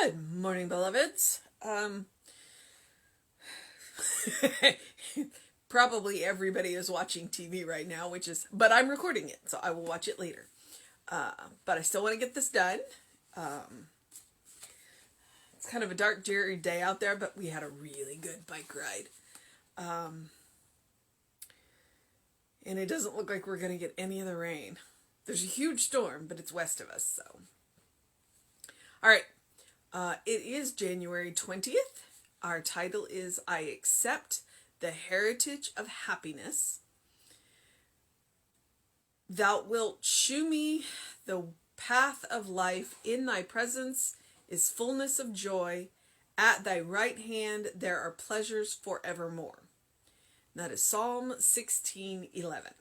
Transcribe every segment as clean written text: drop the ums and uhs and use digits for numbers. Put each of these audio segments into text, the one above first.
Good morning, beloveds. Probably everybody is watching TV right now, but I'm recording it, so I will watch it later. But I still want to get this done. It's kind of a dark, dreary day out there, but we had a really good bike ride. And it doesn't look like we're going to get any of the rain. There's a huge storm, but it's west of us, so. All right. It is January 20th. Our title is I Accept the Heritage of Happiness. Thou wilt shew me the path of life. In thy presence is fullness of joy. At thy right hand there are pleasures forevermore. That is Psalm 16:11.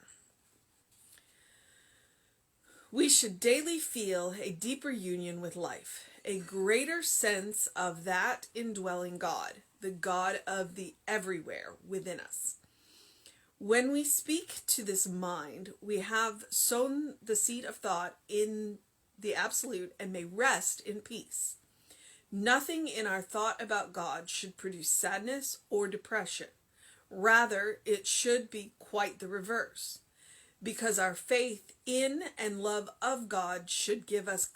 We should daily feel a deeper union with life, a greater sense of that indwelling God, the God of the everywhere within us. When we speak to this mind, we have sown the seed of thought in the absolute and may rest in peace. Nothing in our thought about God should produce sadness or depression. Rather, it should be quite the reverse, because our faith in and love of God should give us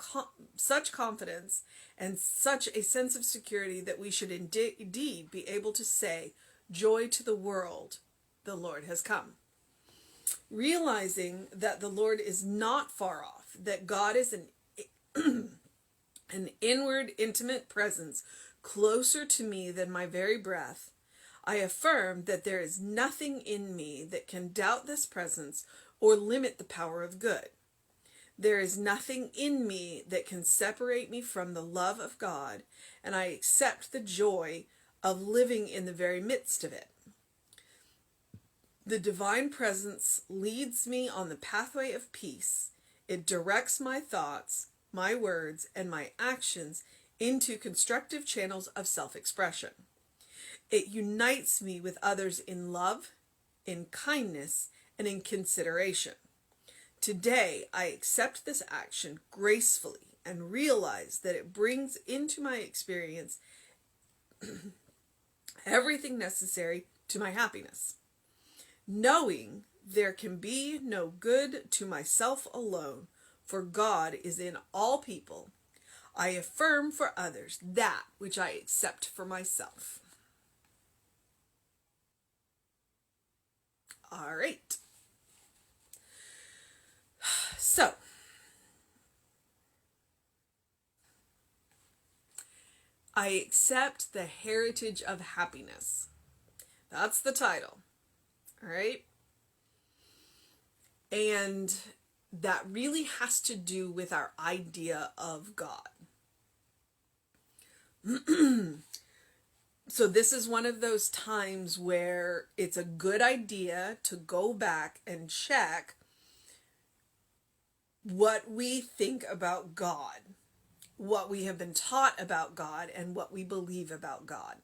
such confidence and such a sense of security that we should indeed be able to say, "Joy to the world, the Lord has come." Realizing that the Lord is not far off, that God is an inward, intimate presence closer to me than my very breath, I affirm that there is nothing in me that can doubt this presence or limit the power of good. There is nothing in me that can separate me from the love of God, and I accept the joy of living in the very midst of it. The divine presence leads me on the pathway of peace. It directs my thoughts, my words, and my actions into constructive channels of self-expression. It unites me with others in love, in kindness, and in consideration. Today, I accept this action gracefully and realize that it brings into my experience everything necessary to my happiness. Knowing there can be no good to myself alone, for God is in all people, I affirm for others that which I accept for myself. All right. So, I accept the heritage of happiness. That's the title. All right. And that really has to do with our idea of God. So this is one of those times where it's a good idea to go back and check what we think about God, what we have been taught about God, and what we believe about God.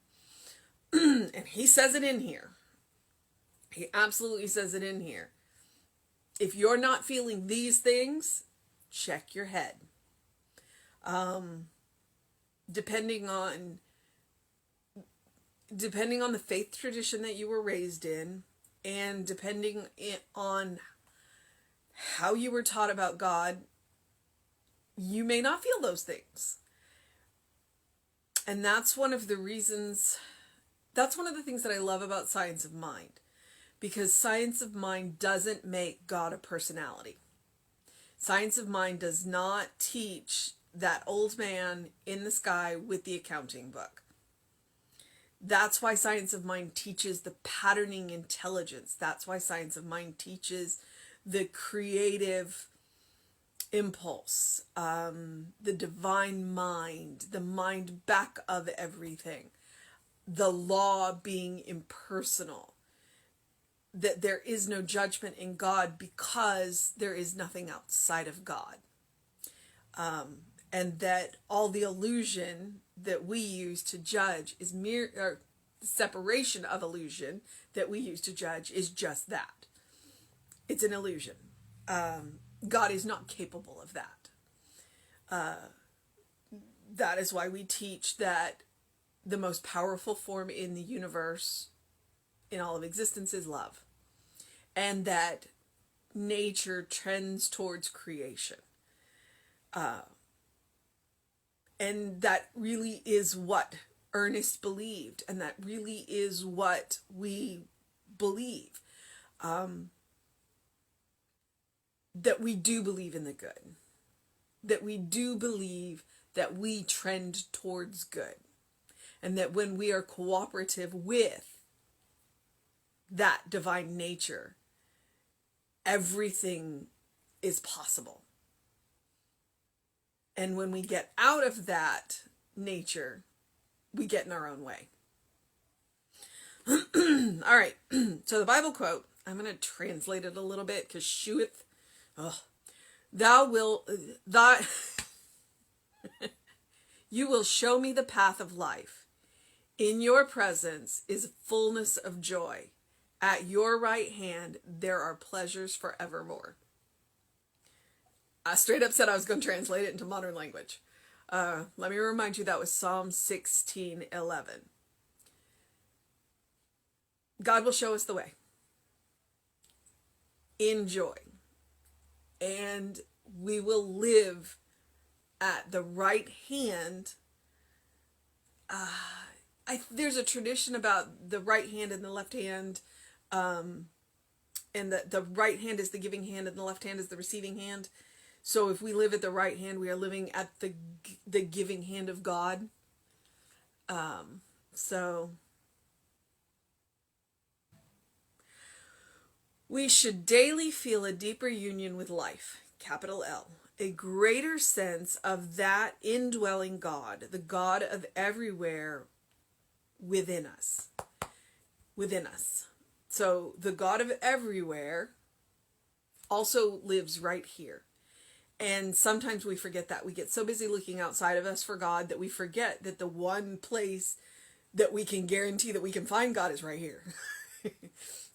And he says it in here. He absolutely says it in here. If you're not feeling these things, check your head. Depending on the faith tradition that you were raised in, and depending on how you were taught about God, you may not feel those things. And that's one of the things that I love about Science of Mind, because Science of Mind doesn't make God a personality. Science of Mind does not teach that old man in the sky with the accounting book. That's why Science of Mind teaches the patterning intelligence. That's why Science of Mind teaches the creative impulse, the divine mind, the mind back of everything, the law being impersonal, that there is no judgment in God because there is nothing outside of God. And that all the illusion that we use to judge is the separation of illusion that we use to judge is just that. It's an illusion. God is not capable of that. that is why we teach that the most powerful form in the universe, in all of existence, is love. And that nature trends towards creation. And that really is what Ernest believed. And that really is what we believe. That we do believe in the good. That we do believe that we trend towards good. And that when we are cooperative with that divine nature, everything is possible. And when we get out of that nature, we get in our own way. All right. So the Bible quote, I'm going to translate it a little bit because shooeth, you will show me the path of life. In your presence is fullness of joy. At your right hand, there are pleasures forevermore. I straight up said I was going to translate it into modern language. Let me remind you, that was Psalm 16:11. God will show us the way in joy. And we will live at the right hand. There's a tradition about the right hand and the left hand. And the right hand is the giving hand and the left hand is the receiving hand. So if we live at the right hand, we are living at the giving hand of God. So we should daily feel a deeper union with life, capital L, a greater sense of that indwelling God, the God of everywhere within us. Within us. So the God of everywhere also lives right here. And sometimes we forget that. We get so busy looking outside of us for God that we forget that the one place that we can guarantee that we can find God is right here.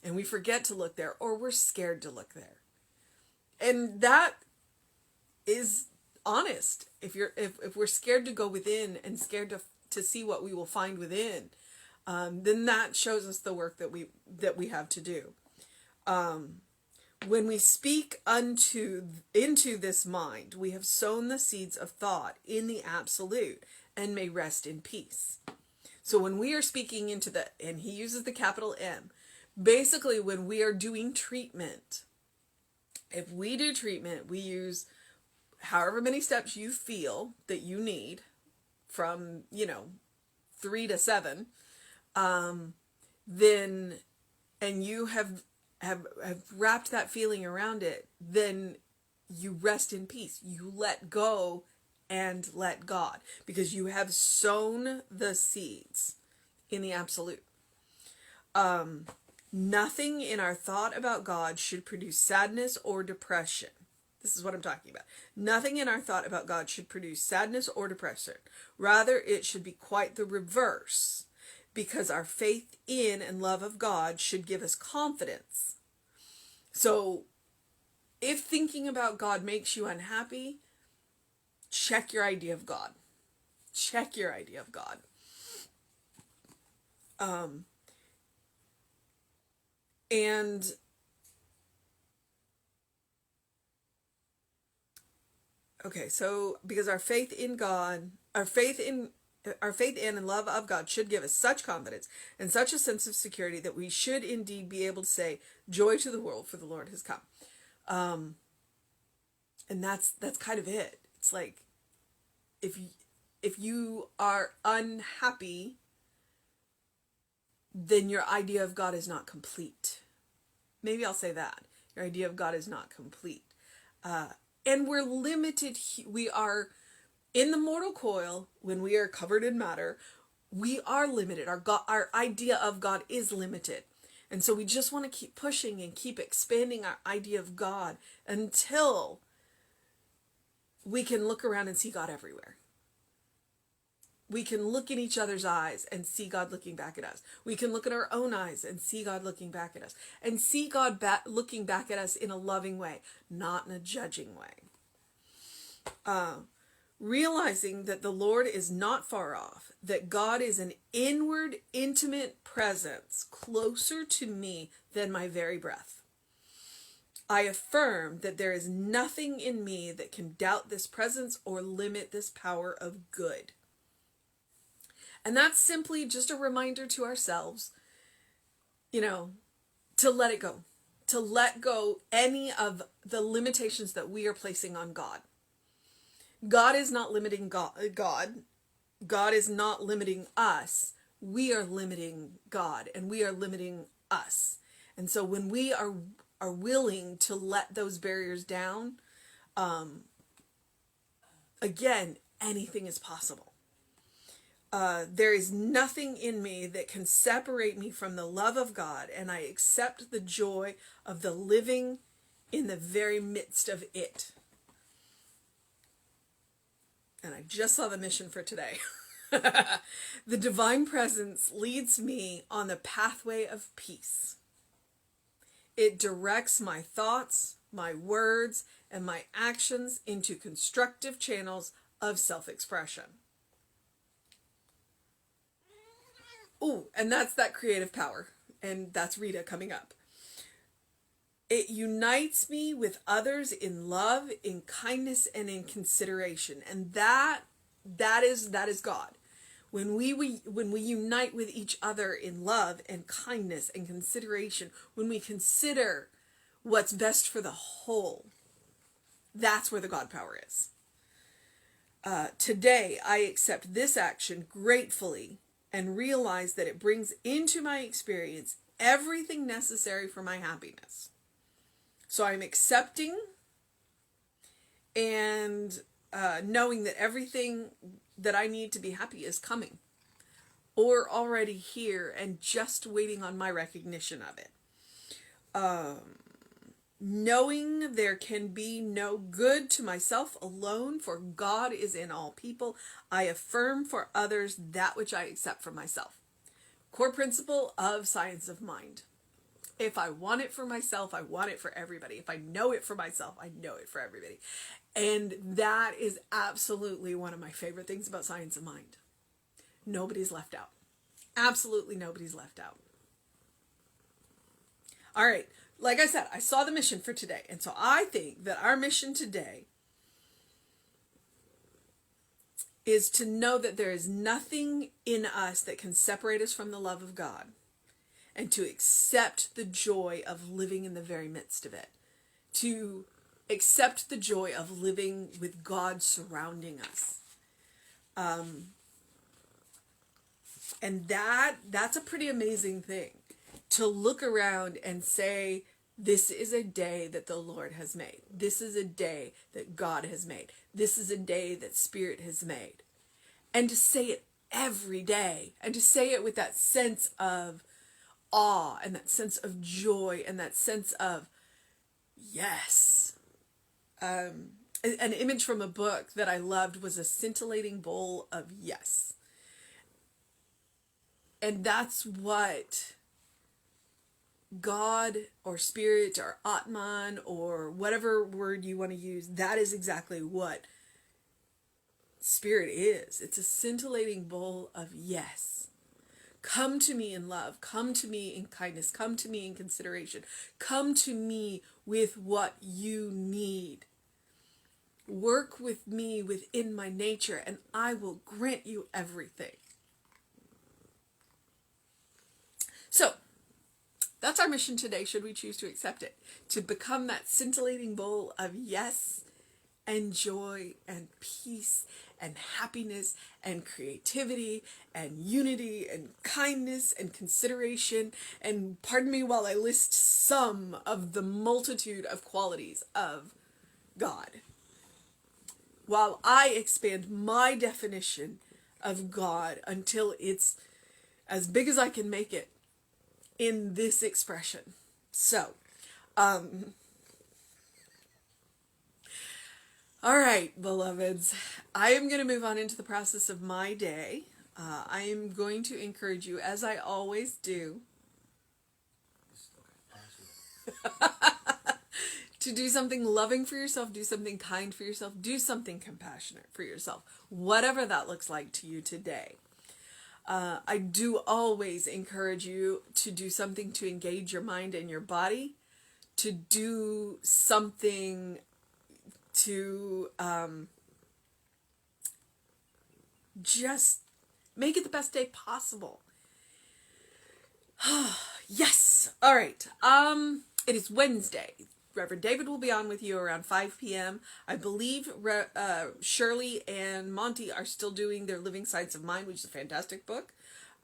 And we forget to look there, or we're scared to look there. And that is honest. If we're scared to go within and scared to see what we will find within, then that shows us the work that we have to do. When we speak into this mind, we have sown the seeds of thought in the absolute and may rest in peace. So when we are speaking into and he uses the capital M, basically when we are doing treatment, if we do treatment, we use however many steps you feel that you need, from 3 to 7, then, and you have wrapped that feeling around it, then you rest in peace. You let go and let God, because you have sown the seeds in the absolute. Nothing in our thought about God should produce sadness or depression. This is what I'm talking about. Nothing in our thought about God should produce sadness or depression. Rather, it should be quite the reverse, because our faith in and love of God should give us confidence. So, if thinking about God makes you unhappy, check your idea of God. Check your idea of God. Okay, so because our faith in and love of God should give us such confidence and such a sense of security that we should indeed be able to say, "Joy to the world, for the Lord has come." And that's kind of it. It's like, if you are unhappy, then your idea of God is not complete. Maybe I'll say that. Your idea of God is not complete. And we're limited. We are in the mortal coil. When we are covered in matter, we are limited. Our idea of God is limited. And so we just want to keep pushing and keep expanding our idea of God until we can look around and see God everywhere. We can look in each other's eyes and see God looking back at us. We can look at our own eyes and see God looking back at us. And see God looking back at us in a loving way, not in a judging way. realizing that the Lord is not far off, that God is an inward, intimate presence closer to me than my very breath. I affirm that there is nothing in me that can doubt this presence or limit this power of good. And that's simply just a reminder to ourselves, to let it go, to let go any of the limitations that we are placing on God. God is not limiting God. God is not limiting us. We are limiting God, and we are limiting us. And so when we are willing to let those barriers down, again, anything is possible. There is nothing in me that can separate me from the love of God, and I accept the joy of the living in the very midst of it. And I just saw the mission for today. The divine presence leads me on the pathway of peace. It directs my thoughts, my words, and my actions into constructive channels of self-expression. Ooh, and that's that creative power. And that's Rita coming up. It unites me with others in love, in kindness, and in consideration. And that is God. When we unite with each other in love and kindness and consideration, when we consider what's best for the whole, that's where the God power is. Today, I accept this action gratefully and realize that it brings into my experience everything necessary for my happiness. So I'm accepting and knowing that everything that I need to be happy is coming or already here and just waiting on my recognition of it. Knowing there can be no good to myself alone, for God is in all people. I affirm for others that which I accept for myself. Core principle of science of mind. If I want it for myself, I want it for everybody. If I know it for myself, I know it for everybody. And that is absolutely one of my favorite things about science of mind. Nobody's left out. Absolutely nobody's left out. All right. Like I said, I saw the mission for today. And so I think that our mission today is to know that there is nothing in us that can separate us from the love of God, and to accept the joy of living in the very midst of it. To accept the joy of living with God surrounding us. And that's a pretty amazing thing. To look around and say, this is a day that the Lord has made. This is a day that God has made. This is a day that Spirit has made. And to say it every day. And to say it with that sense of awe and that sense of joy and that sense of yes. An image from a book that I loved was a scintillating bowl of yes. And that's what God or Spirit or Atman or whatever word you want to use, that is exactly what Spirit is. It's a scintillating bowl of yes. Come to me in love. Come to me in kindness. Come to me in consideration. Come to me with what you need. Work with me within my nature, and I will grant you everything. So, that's our mission today, should we choose to accept it. To become that scintillating bowl of yes and joy and peace and happiness and creativity and unity and kindness and consideration. And pardon me while I list some of the multitude of qualities of God, while I expand my definition of God until it's as big as I can make it in this expression. So, all right, beloveds, I am going to move on into the process of my day. I am going to encourage you, as I always do, to do something loving for yourself, do something kind for yourself, do something compassionate for yourself, whatever that looks like to you today. I do always encourage you to do something to engage your mind and your body, to do something to just make it the best day possible. Yes. All right. It is Wednesday. Reverend David will be on with you around 5 p.m. I believe Shirley and Monty are still doing their Living Sides of Mind, which is a fantastic book.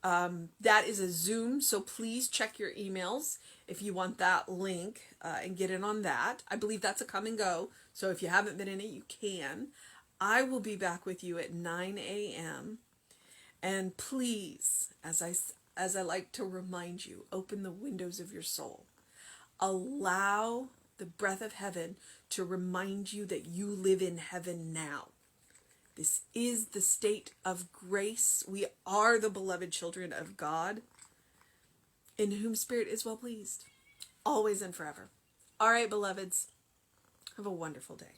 That is a Zoom, so please check your emails if you want that link and get in on that. I believe that's a come and go, so if you haven't been in it, you can. I will be back with you at 9 a.m. And please, as I like to remind you, open the windows of your soul. Allow the breath of heaven to remind you that you live in heaven now. This is the state of grace. We are the beloved children of God, in whom Spirit is well pleased, always and forever. All right, beloveds, have a wonderful day.